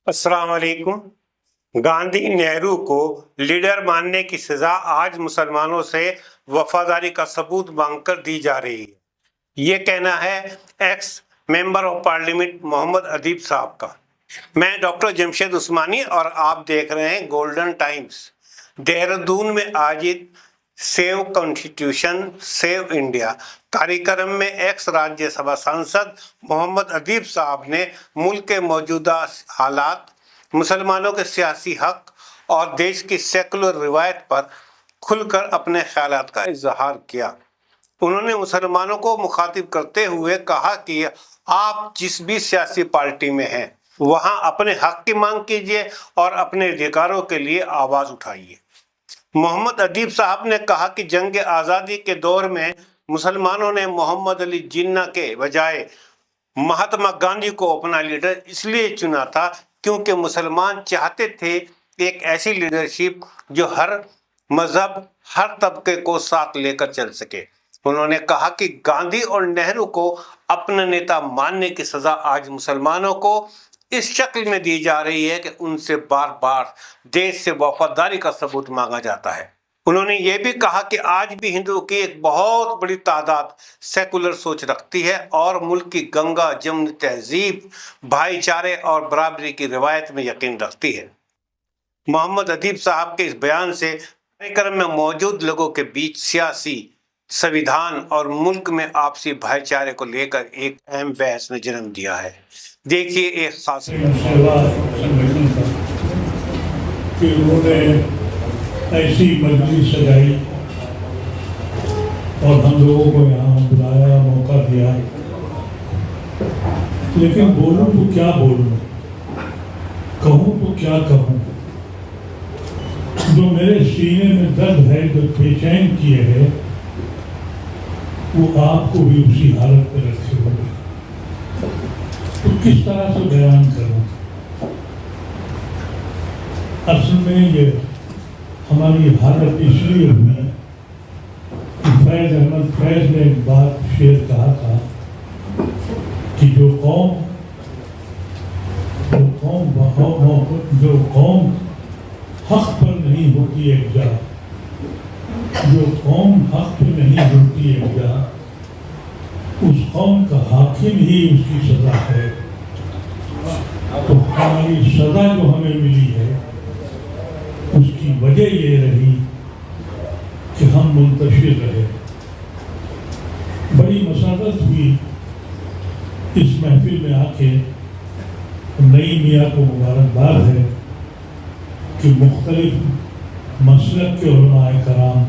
السلام علیکم۔ گاندھی نیہرو کو لیڈر ماننے کی سزا آج مسلمانوں سے وفاداری کا ثبوت مانگ کر دی جا رہی ہے، یہ کہنا ہے ایکس ممبر آف پارلیمنٹ محمد ادیب صاحب کا۔ میں ڈاکٹر جمشید عثمانی اور آپ دیکھ رہے ہیں گولڈن ٹائمز۔ دہرادون میں آیوجت سیو کانسٹیٹیوشن سیو انڈیا کاریکرم میں ایکس راجیہ سبھا سانسد محمد ادیب صاحب نے ملک کے موجودہ حالات، مسلمانوں کے سیاسی حق اور دیش کی سیکولر روایت پر کھل کر اپنے خیالات کا اظہار کیا۔ انہوں نے مسلمانوں کو مخاطب کرتے ہوئے کہا کہ آپ جس بھی سیاسی پارٹی میں ہیں وہاں اپنے حق کی مانگ کیجیے اور اپنے ادھیکاروں کے لیے آواز اٹھائیے۔ محمد ادیب صاحب نے کہا کہ جنگ آزادی کے دور میں مسلمانوں نے محمد علی جناح کے بجائے مہاتما گاندھی کو اپنا لیڈر اس لیے چنا تھا کیونکہ مسلمان چاہتے تھے ایک ایسی لیڈرشپ جو ہر مذہب، ہر طبقے کو ساتھ لے کر چل سکے۔ انہوں نے کہا کہ گاندھی اور نہرو کو اپنا نیتا ماننے کی سزا آج مسلمانوں کو اس شکل میں دی جا رہی ہے کہ ان سے بار بار دیش سے وفاداری کا ثبوت مانگا جاتا ہے۔ انہوں نے یہ بھی کہا کہ آج بھی ہندوؤں کی ایک بہت بڑی تعداد سیکولر سوچ رکھتی ہے اور ملک کی گنگا جمنی تہذیب، بھائی چارے اور برابری کی روایت میں یقین رکھتی ہے۔ محمد ادیب صاحب کے اس بیان سے کاریکرم میں موجود لوگوں کے بیچ سیاسی، سنویدھان اور ملک میں آپسی بھائی چارے کو لے کر ایک اہم بحث نے جنم دیا ہے۔ دیکھیے ایک خاص کہ انہوں نے ایسی مجلس سجائی اور ہم لوگوں کو یہاں بلایا، موقع دیا، لیکن بولوں تو کیا بولوں، کہوں تو کیا کہوں۔ جو میرے سینے میں درد ہے، جو بے چین کیے ہے، وہ آپ کو بھی اسی حالت میں رکھے ہوئے، تو کس طرح سے بیان کروں؟ اصل میں یہ ہماری حالت اس لیے ہوئی کہ فیض احمد فیض نے ایک بات شعر کہا تھا کہ جو قوم حق پر نہیں ہوتی ایک جا، جو قوم حق پر نہیں ہوتی ایک جا، اس قوم کا حاکم ہی اس کی سزا ہے۔ تو ہماری سزا جو ہمیں ملی ہے اس کی وجہ یہ رہی کہ ہم منتشر رہے۔ بڑی مسرت ہوئی اس محفل میں آ کے۔ نئی میاں کو مبارکباد ہے کہ مختلف مسلک کے علماء کرام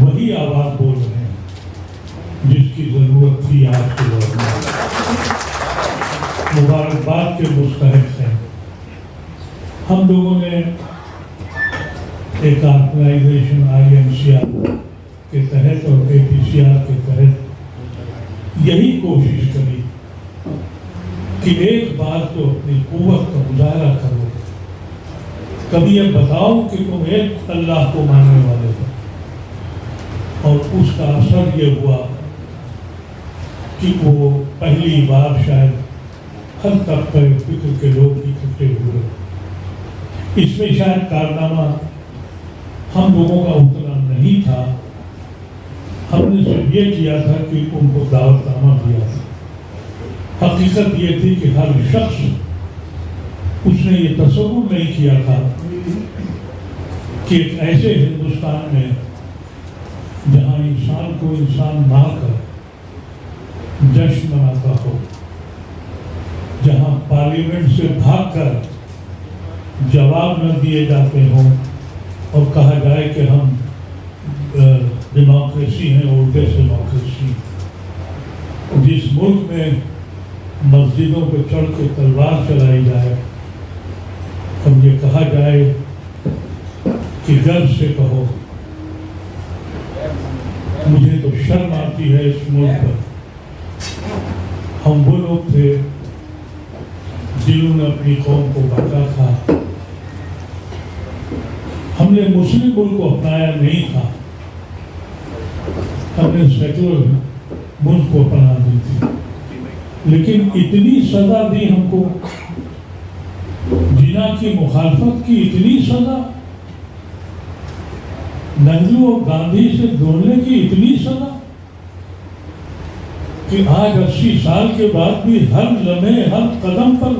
وہی آواز بول رہے ہیں جس کی ضرورت تھی آج کے دور میں۔ مبارکباد کے مستحق ہیں۔ ہم لوگوں نے ایک آرگنائزیشن IMCR کے تحت اور APCR کے تحت یہی کوشش کری کہ ایک بار تو اپنی قوت کا مظاہرہ کرو، کبھی یہ بتاؤ کہ تم ایک اللہ کو ماننے والے ہو۔ اور اس کا اثر یہ ہوا کہ وہ پہلی بار شاید ہر طبقے فکر کے لوگ اکٹھے ہوئے۔ اس میں شاید کارنامہ ہم لوگوں کا اتنا نہیں تھا، ہم نے صرف یہ کیا تھا کہ ان کو دعوت نامہ دیا تھا۔ حقیقت یہ تھی کہ ہر شخص اس نے یہ تصور نہیں کیا تھا کہ ایک ایسے ہندوستان میں جہاں انسان کو انسان مار کر جشن مناتا ہو، جہاں پارلیمنٹ سے بھاگ کر جواب نہ دیے جاتے ہوں اور کہا جائے کہ ہم ڈیموکریسی ہیں، اولڈ ڈیموکریسی، جس ملک میں مسجدوں پہ چڑھ کے تلوار چلائی جائے اور یہ کہا جائے کہ گرو سے کہو مجھے تو شرم آتی ہے اس ملک پر۔ ہم وہ لوگ تھے جنہوں نے اپنی قوم کو بچا تھا۔ ہم نے مسلم ملک کو اپنایا نہیں تھا، ہم نے سیکولر ملک کو اپنا دی تھی، لیکن اتنی سزا دی ہم کو مینا کی مخالفت کی اتنی سزا، نہرو اور گاندھی سے جوڑنے کی اتنی سزا کہ آج 80 سال کے بعد بھی ہر لمحے ہر قدم پر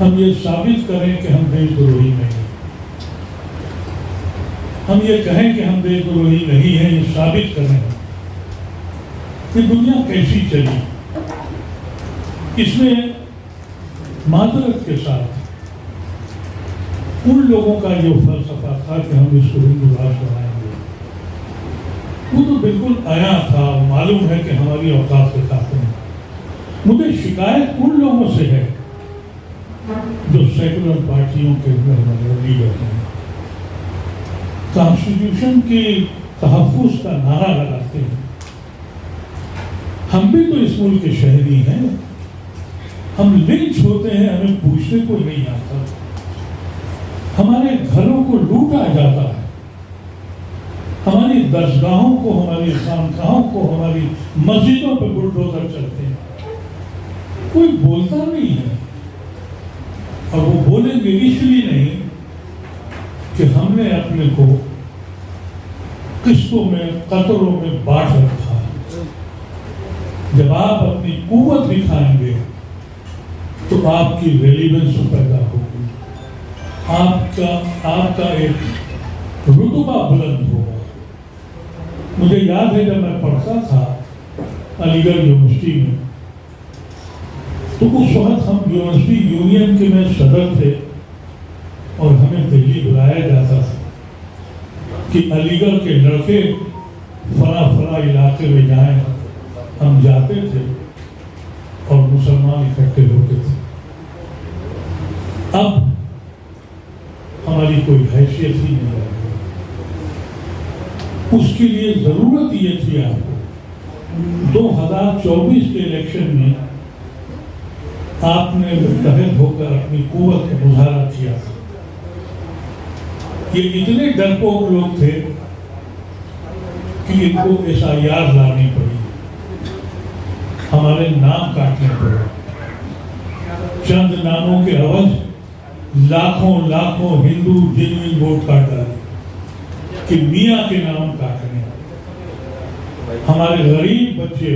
ہم یہ ثابت کریں کہ ہم دیش دروہی نہیں ہیں، ہم یہ کہیں کہ ہم دیش دروہی نہیں ہیں، یہ ثابت کریں کہ دنیا کیسی چلی۔ اس میں معذرت کے ساتھ ان لوگوں کا جو فلسفہ تھا کہ ہم اس کو ہندو راشٹر بنائیں گے، وہ تو بالکل عیاں تھا، معلوم ہے کہ ہماری اوقات کے کھاتے ہیں۔ مجھے شکایت ان لوگوں سے ہے جو سیکولر پارٹیوں کے لیڈر ہیں، کانسٹیٹیوشن کی تحفظ کا نعرہ لگاتے ہیں۔ ہم بھی تو اس ملک کے شہری ہیں، ہم لنچ ہوتے ہیں، ہمیں پوچھنے کوئی نہیں آتا، ہمارے گھروں کو لوٹا جاتا ہے، ہماری درسگاہوں کو، ہماری خانقاہوں کو، ہماری مسجدوں پہ بلڈوزر چلتے ہیں، کوئی بولتا نہیں ہے۔ اور وہ بولیں گے اس لیے نہیں کہ ہم نے اپنے کو قسطوں میں، قطروں میں بانٹ رکھا ہے۔ جب آپ اپنی قوت دکھائیں گے تو آپ کی ریلیونس پیدا ہوگی، آپ کا ایک رتبہ بلند ہوگا۔ مجھے یاد ہے جب میں پڑھتا تھا علی گڑھ یونیورسٹی میں، تو اس وقت ہم یونیورسٹی یونین کے میں صدر تھے اور ہمیں دہلی بلایا جاتا تھا کہ علی گڑھ کے لڑکے فلاں علاقے میں جائیں، ہم جاتے تھے اور مسلمان اکٹھے ہوتے تھے۔ اب ہماری کوئی حیثیت ہی نہیں رہ گئی۔ اس کے لیے ضرورت یہ تھی آپ کو 2024 کے الیکشن میں آپ نے متحد ہو کر اپنی قوت کا مظاہرہ کیا تھا۔ یہ اتنے ڈرپوک لوگ تھے کہ ان کو SIR لانی پڑی، ہمارے نام کاٹنے پڑے، چند ناموں کے عوض لاکھوں ہندو جنوین ووٹ کاٹ ڈالے کہ میاں کے نام کاٹنے۔ ہمارے غریب بچے،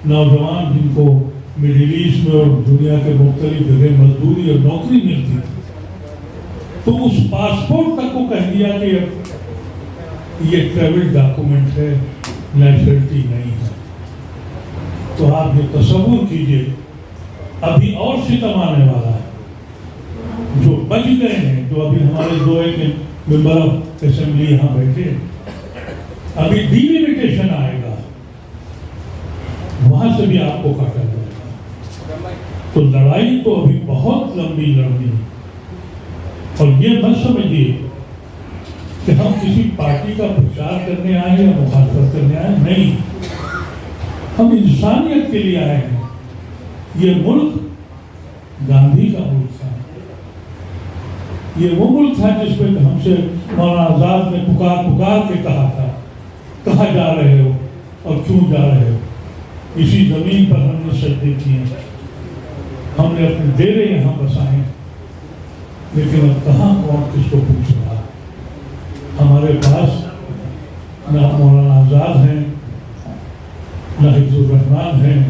نوجوان جن کو مڈل ایسٹ میں اور دنیا کے مختلف جگہ مزدوری اور نوکری ملتی تھی، تو اس پاسپورٹ تک کو کہہ دیا کہ یہ ٹریول ڈاکومنٹ ہے، نیشنلٹی نہیں ہے۔ تو آپ یہ تصور کیجئے ابھی اور ستم آنے والا ہے۔ جو بچ گئے ہیں، جو ابھی ہمارے دو ایک ممبر آف اسمبلی یہاں بیٹھے، ابھی ڈیلیمیٹیشن آئے گا، وہاں سے بھی آپ کو کاٹا جائے گا۔ تو لڑائی تو ابھی بہت لمبی لڑنی ہے۔ اور یہ مت سمجھیے کہ ہم کسی پارٹی کا پرچار کرنے آئے یا مخالفت کرنے آئے، نہیں، ہم انسانیت کے لیے آئے ہیں۔ یہ ملک گاندھی کا ملک تھا، یہ وہ ملک تھا جس میں ہم سے مولانا آزاد نے پکار کے کہا تھا، کہاں جا رہے ہو اور کیوں جا رہے ہو؟ اسی زمین پر ہم نے سجدے کیے، ہم نے اپنے ڈیرے یہاں بسائے، لیکن اب کہاں کون کس کو پوچھ رہا؟ ہمارے پاس نہ مولانا آزاد ہیں، نہ حفظ الرحمان ہیں،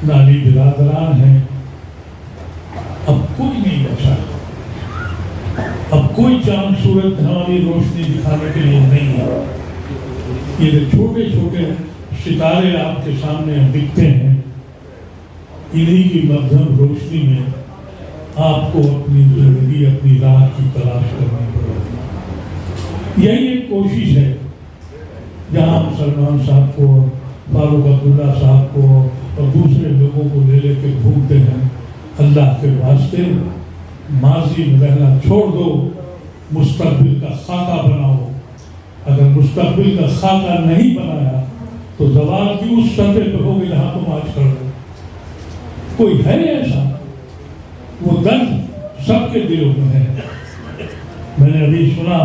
نہ علی برادران ہیں، اب کوئی نہیں بچا، اب کوئی چاند سورج ہماری روشنی دکھانے کے لیے نہیں ہے۔ یہ جو چھوٹے چھوٹے ستارے آپ کے سامنے دکھتے ہیں، انہی کی مدھم روشنی میں آپ کو اپنی زندگی، اپنی راہ کی تلاش کرنی پڑے گی۔ یہی ایک کوشش ہے جہاں سلمان صاحب کو، فاروق عبداللہ صاحب کو اور دوسرے لوگوں کو لے کے گھومتے ہیں۔ اللہ کے واسطے ماضی میں رہنا چھوڑ دو، مستقبل کا خاکہ بناؤ۔ اگر مستقبل کا خاکہ نہیں بنایا تو زوال کی اس سطح پہ ہوگی جہاں تم آج کر رہے ہو۔ کوئی ہے ایسا؟ وہ درد سب کے دلوں میں ہے۔ میں نے ابھی سنا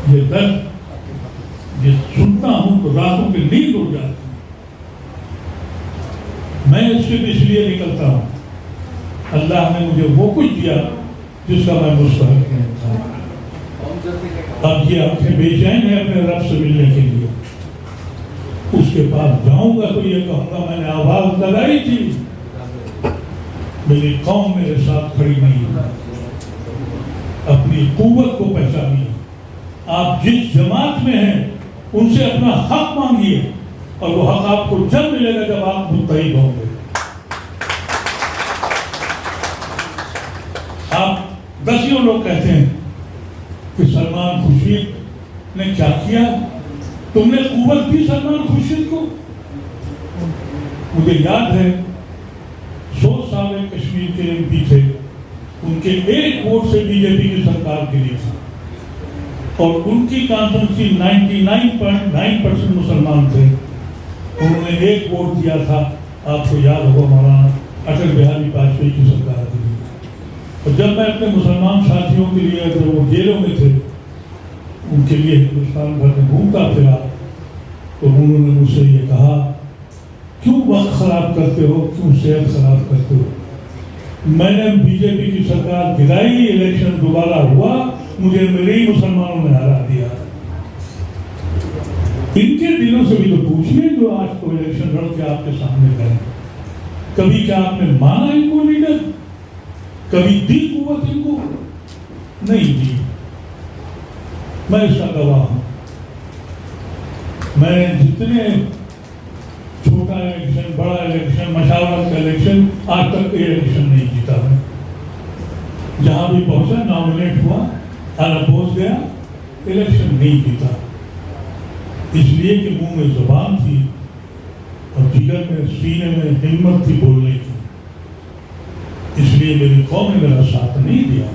یہ درد، یہ سنتا ہوں تو راتوں کی نیند اڑ جاتی ہے۔ میں اس سے اس لیے نکلتا ہوں اللہ نے مجھے وہ کچھ دیا جس کا میں مستحق نہیں تھا. اب یہ آنکھیں بے چین ہے اپنے رب سے ملنے کے لیے. اس کے پاس جاؤں گا تو یہ کہوں گا میں نے آواز لگائی تھی, میری قوم میرے ساتھ کھڑی نہیں ہے. اپنی قوت کو پہچانیے. آپ جس جماعت میں ہیں ان سے اپنا حق مانگیے, اور وہ حق آپ کو جب ملے گا جب آپ متحد ہوں گے. آپ دسیوں لوگ کہتے ہیں کہ سلمان خورشید نے کیا کیا, تم نے قوت دی سلمان خورشید کو. مجھے یاد ہے 100 سال کشمیر کے ایم پی تھے, ان کے ایک ووٹ سے بی جے پی کی سرکار گری تھی, اور ان کی کانسٹیٹوئنسی 99.9% مسلمان تھے. انہوں نے ایک ووٹ دیا تھا, آپ کو یاد ہوگا مولانا اٹل بہاری واجپئی کی سرکار گری. اور جب میں اپنے مسلمان ساتھیوں کے لیے جو وہ جیلوں میں تھے ان کے لیے ہندوستان بھر میں گھومتا پھرا, تو انہوں نے مجھ سے یہ کہا, کیوں وقت خراب کرتے ہو, کیوں صحت خراب کرتے ہو. میں نے بی جے پی کی سرکار گرائی, الیکشن دوبارہ ہوا, مجھے میرے ہی مسلمانوں نے ہرا دیا. ان کے دلوں سے بھی تو پوچھئے جو آج کو الیکشن لڑ کے آپ کے سامنے گئے. کبھی کیا آپ نے مانا ان کو لیڈر, کبھی دی قوت ان کو؟ نہیں دی. میں اس کا گواہ ہوں. میں نے جتنے چھوٹا الیکشن, بڑا الیکشن, مشاورت کا الیکشن, آج تک کوئی الیکشن نہیں جیتا ہے. جہاں بھی پہنچا نامنیٹ ہوا, انپوز گیا, الیکشن نہیں جیتا. اس لیے کہ منہ میں زبان تھی اور جگر میں, سینے میں ہمت تھی بولنے کی. اس لیے میری قوم نے میرا ساتھ نہیں دیا.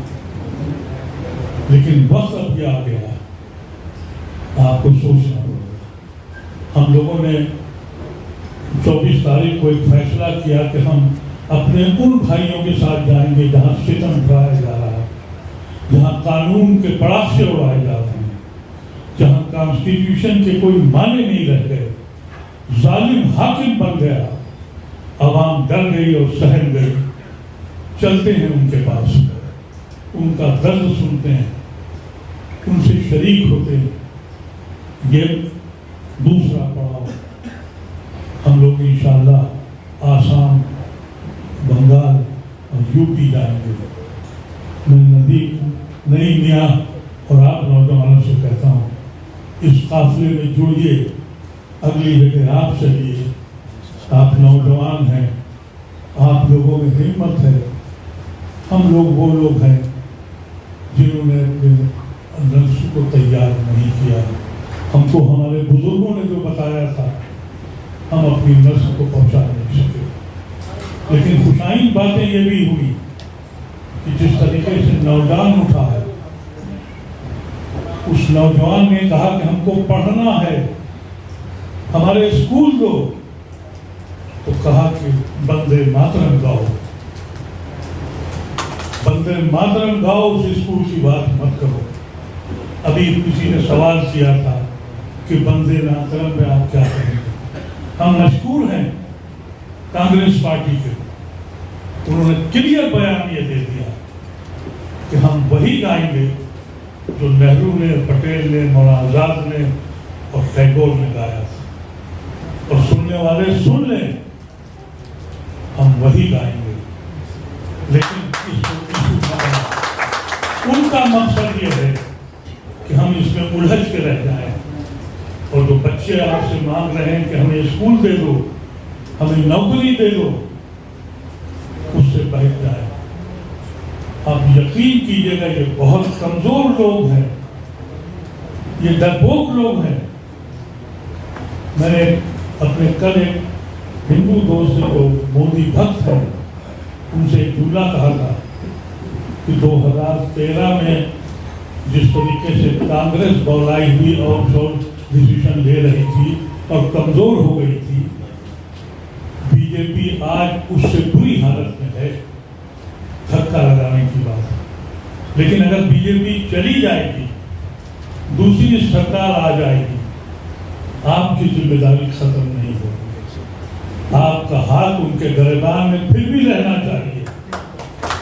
لیکن وقت اب یہ آ گیا, آپ کو سوچنا ہوگا. ہم لوگوں نے 24 تاریخ کو ایک فیصلہ کیا کہ ہم اپنے ان بھائیوں کے ساتھ جائیں گے جہاں ستم اٹھایا جا رہا ہے, جہاں قانون کے پڑاخ سے اڑائے جا رہے ہیں, جہاں کانسٹیٹیوشن کے کوئی معنی نہیں رہ گئے, ظالم حاکم بن گیا, عوام ڈر گئی اور سہم گئی. چلتے ہیں ان کے پاس, ان کا درد سنتے ہیں, ان سے شریک ہوتے ہیں. یہ دوسرا پڑاؤ. ہم لوگ انشاءاللہ آسام, بنگال اور یو پی جائیں گے. میں نئی میاں اور آپ نوجوانوں سے کہتا ہوں, اس قافلے میں جڑیے, اگلی جگہ آپ چلیے. آپ نوجوان ہیں, آپ لوگوں میں ہمت ہے. ہم لوگ وہ لوگ ہیں جنہوں نے اپنے نفس کو تیار نہیں کیا. ہم کو ہمارے بزرگوں نے جو بتایا تھا ہم اپنی نسل کو پہنچا نہیں سکے. لیکن خوشائن باتیں یہ بھی ہوئی کہ جس طریقے سے نوجوان اٹھا ہے, اس نوجوان نے کہا کہ ہم کو پڑھنا ہے, ہمارے اسکول دو. تو کہا کہ بندے ماترم گاؤ, بندے ماترم گاؤ, اس اسکول کی بات مت کرو. ابھی کسی نے سوال کیا تھا کہ بندے ماترم میں آپ کیا کہیں گے. ہم مشکور ہیں کانگریس پارٹی کے, انہوں نے کلیئر بیان یہ دے دیا کہ ہم وہی گائیں گے جو نہرو نے, پٹیل نے, مولانا آزاد نے اور ٹیگور نے گایا تھا. اور سننے والے سن لیں, ہم وہی گائیں گے. لیکن ان کا مقصد یہ ہے کہ ہم اس میں الجھ کے رہ جائیں, اور جو بچے آپ سے مانگ رہے ہیں کہ ہمیں اسکول دے دو, ہمیں نوکری دے دو, اس سے بیٹھ جائیں. آپ یقین کیجئے گا یہ بہت کمزور لوگ ہیں, یہ ڈرپوک لوگ ہیں. میں نے اپنے کل ایک ہندو دوست کو مودی بھکت ہیں, ان سے ایک جملہ کہا تھا کہ 2013 میں جس طریقے سے کانگریس بولائی ہوئی اور ڈیسیشن لے رہی تھی اور کمزور ہو گئی تھی, بی جے پی آج اس سے بری حالت میں ہے. دھکا لگانے کی بات ہے. لیکن اگر بی جے پی چلی جائے گی, دوسری سرکار آ جائے گی, آپ کی ذمہ داری ختم نہیں ہوگی. آپ کا ہاتھ ان کے گریبان میں پھر بھی رہنا چاہیے.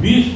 20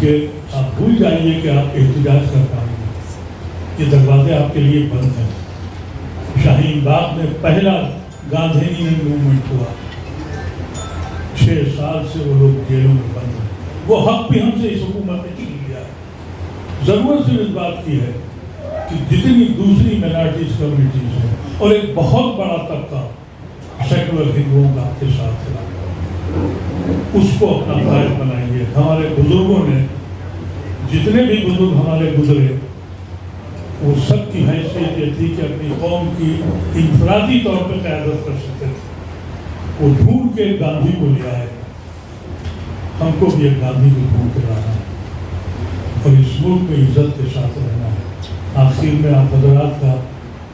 کہ آپ بھول جائیے کہ آپ احتجاج کر پائیں گے، یہ دروازے آپ کے لیے بند ہیں۔ شاہین باغ میں پہلا گاندھی موومنٹ ہوا، 6 سال سے وہ لوگ جیلوں میں بند ہیں، وہ حق بھی ہم سے اس حکومت نے چھین لیا ہے۔ ضرورت صرف اس بات کی ہے کہ جتنی دوسری مائنارٹیز کمیونٹیز ہیں اور ایک بہت بڑا طبقہ سیکولر ہندوؤں کا آپ کے ساتھ ہے، اس کو اپنا قائد بنائیے۔ ہمارے بزرگوں نے، جتنے بھی بزرگ ہمارے گزرے، وہ سب کی حیثیت یہ تھی کہ اپنی قوم کی انفرادی طور پہ قیادت کر سکتے تھے۔ وہ ڈھونڈ کے گاندھی کو لے آئے، ہم کو بھی ایک گاندھی کو ڈھونڈ کے لانا ہے اور اس ملک میں عزت کے ساتھ رہنا ہے۔ آخر میں آپ حضرات کا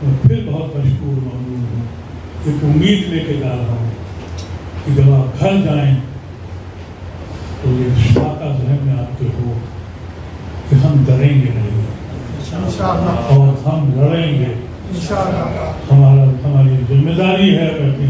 میں پھر بہت مشکور ممنون ہوں، ایک امید لے کے جا رہا ہوں کہ جب آپ گھر جائیں تو یہ شفاقہ ذہن میں آپ کے ہو کہ ہم ڈریں گے نہیں اور ہم لڑیں گے۔ ہماری ذمہ داری ہے، میں اپنی